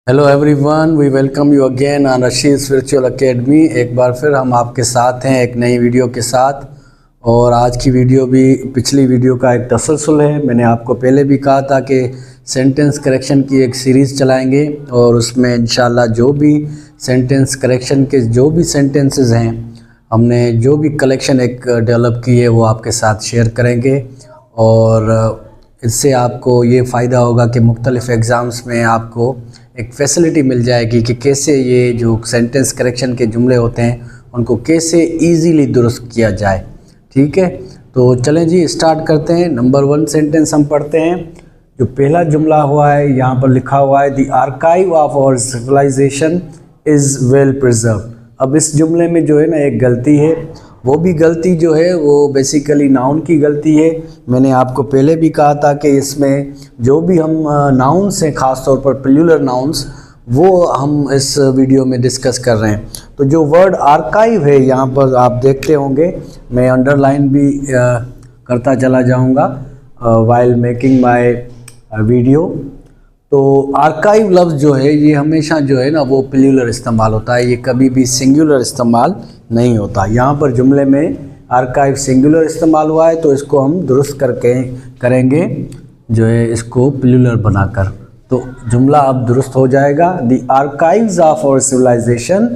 Hello everyone, we welcome you again on Rashid spiritual academy. एक बार फिर हम आपके साथ हैं एक नई वीडियो के साथ। और आज की वीडियो भी पिछली वीडियो का एक तसलसल है। मैंने आपको पहले भी कहा था कि सेंटेंस करेक्शन की एक सीरीज़ चलाएंगे और उसमें इंशाल्लाह जो भी सेंटेंस करेक्शन के जो भी सेंटेंसेस हैं, हमने जो भी कलेक्शन एक डेवलप की है वो आपके साथ शेयर करेंगे। और इससे आपको ये फ़ायदा होगा कि मुख्तलिफ़ एग्ज़ाम्स में आपको एक फैसिलिटी मिल जाएगी कि कैसे ये जो सेंटेंस करेक्शन के जुमले होते हैं उनको कैसे इजीली दुरुस्त किया जाए। ठीक है, तो चलें जी स्टार्ट करते हैं। नंबर 1 सेंटेंस हम पढ़ते हैं। जो पहला जुमला हुआ है यहाँ पर लिखा हुआ है, the archive of our civilisation is well preserve. अब इस जुमले में जो है ना एक गलती है, वो भी गलती जो है वो बेसिकली नाउन की गलती है। मैंने आपको पहले भी कहा था कि इसमें जो भी हम नाउन्स हैं, ख़ास तौर पर प्लूरल नाउन्स, वो हम इस वीडियो में डिस्कस कर रहे हैं। तो जो वर्ड आर्काइव है यहाँ पर आप देखते होंगे, मैं अंडरलाइन भी करता चला जाऊँगा वाइल मेकिंग माय वीडियो। तो आर्काइव लफ्ज़ जो है ये हमेशा जो है ना वो प्लूरल इस्तेमाल होता है, ये कभी भी सिंगुलर इस्तेमाल नहीं होता। यहाँ पर जुमले में आर्काइव सिंगुलर इस्तेमाल हुआ है, तो इसको हम दुरुस्त करके करेंगे जो है इसको प्लूरल बनाकर, तो जुमला अब दुरुस्त हो जाएगा। The archives of our civilisation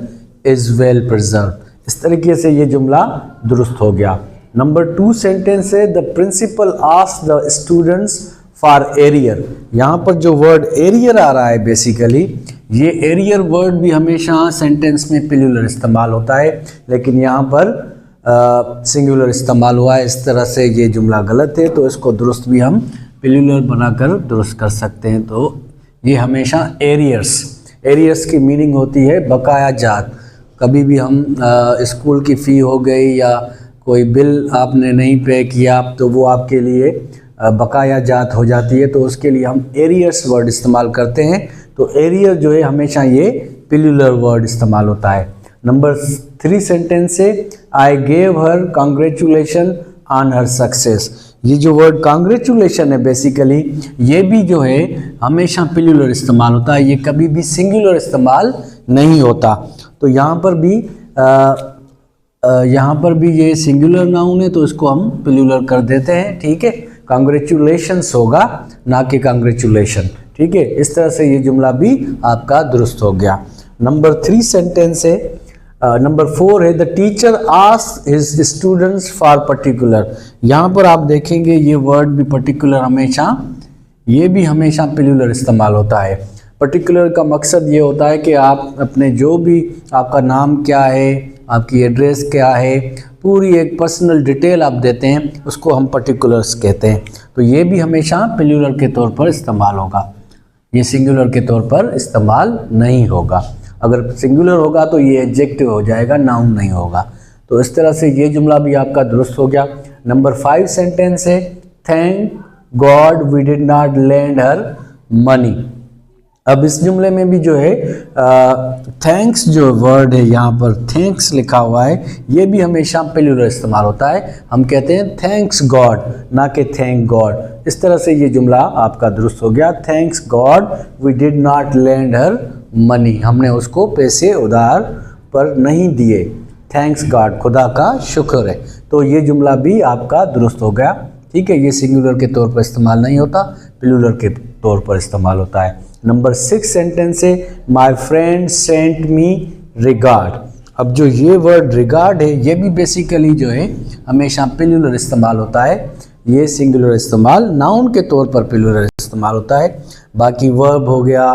is well preserve. इस तरीके से ये जुमला दुरुस्त हो गया। नंबर 2 सेंटेंस है, the principal asked the students for arrear. यहाँ पर जो वर्ड एरियर आ रहा है, बेसिकली ये एरियर वर्ड भी हमेशा सेंटेंस में प्लूरल इस्तेमाल होता है, लेकिन यहाँ पर सिंगुलर इस्तेमाल हुआ है। इस तरह से ये जुमला गलत है, तो इसको दुरुस्त भी हम प्लूरल बनाकर दुरुस्त कर सकते हैं। तो ये हमेशा एरियर्स की मीनिंग होती है बकाया जात। कभी भी हम स्कूल की फ़ी हो गई या कोई बिल आपने नहीं पे किया तो वो आपके लिए बकाया जात हो जाती है, तो उसके लिए हम एरियर्स वर्ड इस्तेमाल करते हैं। तो एरियर जो है हमेशा ये प्लूरल वर्ड इस्तेमाल होता है। नंबर 3 सेंटेंस से, I gave her congratulation on her success. ये जो वर्ड कांग्रेचुलेशन है बेसिकली ये भी जो है हमेशा प्लूरल इस्तेमाल होता है, ये कभी भी सिंगुलर इस्तेमाल नहीं होता। तो यहाँ पर भी ये सिंगुलर नाउन है, तो इसको हम प्लूरल कर देते हैं। ठीक है, कांग्रेचुलेशंस होगा ना कि कांग्रेचुलेशन। ठीक है, इस तरह से ये जुमला भी आपका दुरुस्त हो गया। नंबर 3 सेंटेंस है, नंबर 4 है, the teacher asked his students for particular. यहाँ पर आप देखेंगे ये वर्ड भी पर्टिकुलर ये भी हमेशा प्लूरल इस्तेमाल होता है। पर्टिकुलर का मकसद ये होता है कि आप अपने जो भी आपका नाम क्या है, आपकी एड्रेस क्या है, पूरी एक पर्सनल डिटेल आप देते हैं, उसको हम पर्टिकुलर्स कहते हैं। तो ये भी हमेशा प्लूरल के तौर पर इस्तेमाल होगा, ये सिंगुलर के तौर पर इस्तेमाल नहीं होगा। अगर सिंगुलर होगा तो ये एडजेक्टिव हो जाएगा, नाउन नहीं होगा। तो इस तरह से ये जुमला भी आपका दुरुस्त हो गया। नंबर 5 सेंटेंस है, thank God we did not lend her money. अब इस जुमले में भी जो है थैंक्स जो वर्ड है यहाँ पर थैंक्स लिखा हुआ है, ये भी हमेशा प्लूरल इस्तेमाल होता है। हम कहते हैं थैंक्स गॉड ना कि थैंक गॉड। इस तरह से ये जुमला आपका दुरुस्त हो गया। Thanks God we did not lend her money, हमने उसको पैसे उधार पर नहीं दिए। थैंक्स गॉड, खुदा का शुक्र है। तो ये जुमला भी आपका दुरुस्त हो गया। ठीक है, ये सिंगुलर के तौर पर इस्तेमाल नहीं होता, प्लूरल के तौर पर इस्तेमाल होता है। नंबर 6 सेंटेंस है, my friend sent me regard. अब जो ये वर्ड रिगार्ड है ये भी बेसिकली जो है हमेशा प्लूरल इस्तेमाल होता है, ये सिंगुलर इस्तेमाल नाउन के तौर पर प्लूरल इस्तेमाल होता है। बाकी वर्ब हो गया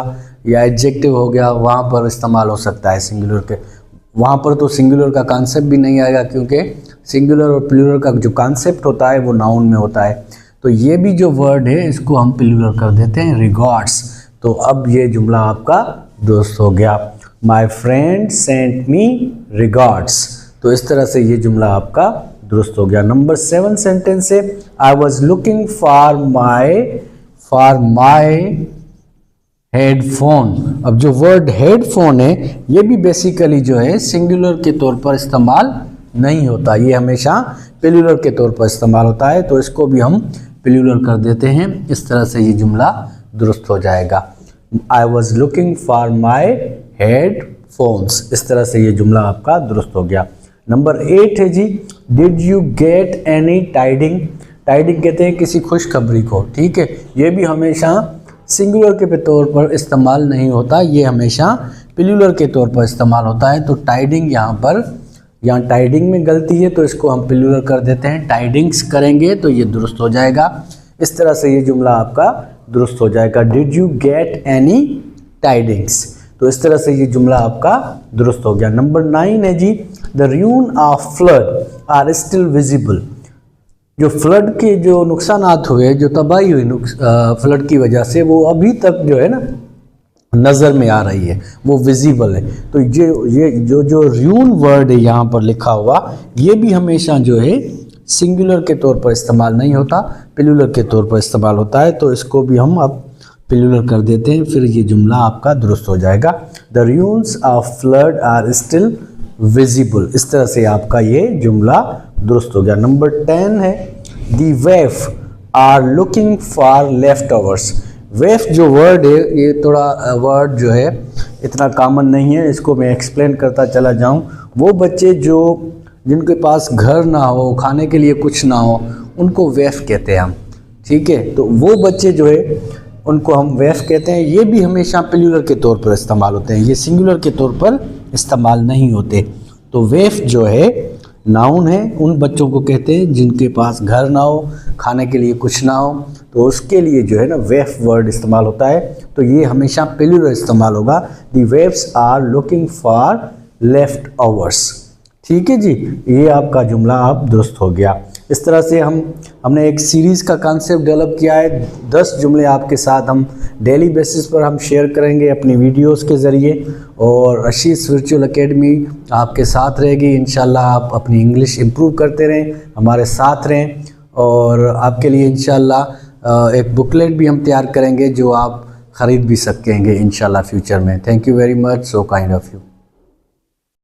या एडजेक्टिव हो गया, वहाँ पर इस्तेमाल हो सकता है सिंगुलर के। वहाँ पर तो सिंगुलर का कॉन्सेप्ट भी नहीं आएगा, क्योंकि सिंगुलर और प्लूरल का जो कॉन्सेप्ट होता है वो नाउन में होता है। तो ये भी जो वर्ड है इसको हम प्लूरल कर देते हैं, रिगार्ड्स। तो अब ये जुमला आपका दुरुस्त हो गया, my friend sent me regards. तो इस तरह से ये जुमला आपका दुरुस्त हो गया। नंबर 7 सेंटेंस है, I was looking for my headphone. अब जो वर्ड हेडफोन है ये भी बेसिकली जो है सिंगुलर के तौर पर इस्तेमाल नहीं होता, ये हमेशा प्लूरल के तौर पर इस्तेमाल होता है। तो इसको भी हम प्लूरल कर देते हैं। इस तरह से ये जुमला दुरुस्त हो जाएगा। I was looking for my headphones. इस तरह से ये जुमला आपका दुरुस्त हो गया। नंबर 8 है जी, did you get any tiding. Tiding कहते हैं किसी खुशखबरी को, ठीक है। ये भी हमेशा सिंगुलर के तौर पर इस्तेमाल नहीं होता, ये हमेशा प्लूरल के तौर पर इस्तेमाल होता है। तो टाइडिंग यहाँ टाइडिंग में गलती है तो इसको हम प्लूरल कर देते हैं, टाइडिंग्स करेंगे तो ये दुरुस्त हो जाएगा। इस तरह से ये जुमला आपका दुरुस्त हो जाएगा, did you get any tidings. तो इस तरह से ये जुमला आपका दुरुस्त हो गया। नंबर 9 है जी, the ruin of flood are still visible. जो फ्लड के जो नुकसानात हुए, जो तबाही हुई फ्लड की वजह से, वो अभी तक जो है ना नज़र में आ रही है, वो विजिबल है। तो ये जो र्यून वर्ड है यहाँ पर लिखा हुआ, ये भी हमेशा जो है सिंगुलर के तौर पर इस्तेमाल नहीं होता, प्लूरल के तौर पर इस्तेमाल होता है। तो इसको भी हम अब प्लूरल कर देते हैं, फिर ये जुमला आपका दुरुस्त हो जाएगा। The ruins of flood are still visible. इस तरह से आपका ये जुमला दुरुस्त हो गया। नंबर 10 है, the waif are looking for leftovers. Waif जो वर्ड है, ये थोड़ा वर्ड जो है इतना कॉमन नहीं है, इसको मैं एक्सप्लेन करता चला जाऊं। वो बच्चे जिनके पास घर ना हो, खाने के लिए कुछ ना हो, उनको वेफ कहते हैं हम, ठीक है। तो वो बच्चे जो है उनको हम वेफ कहते हैं। ये भी हमेशा प्लूरल के तौर पर इस्तेमाल होते हैं, ये सिंगुलर के तौर पर इस्तेमाल नहीं होते। तो वेफ जो है नाउन है, उन बच्चों को कहते हैं जिनके पास घर ना हो, खाने के लिए कुछ ना हो, तो उसके लिए जो है ना वेफ वर्ड इस्तेमाल होता है। तो ये हमेशा प्लूरल इस्तेमाल होगा, the waves are looking for leftovers, ठीक है जी। ये आपका जुमला अब दुरुस्त हो गया। इस तरह से हमने एक सीरीज़ का कॉन्सेप्ट डेवलप किया है। 10 जुमले आपके साथ हम डेली बेसिस पर हम शेयर करेंगे अपनी वीडियोस के ज़रिए, और रशीद वर्चुअल एकेडमी आपके साथ रहेगी। इंशाल्लाह आप अपनी इंग्लिश इम्प्रूव करते रहें, हमारे साथ रहें, और आपके लिए इंशाल्लाह एक बुकलेट भी हम तैयार करेंगे जो आप ख़रीद भी सकेंगे इंशाल्लाह फ्यूचर में। Thank you very much, so kind of you.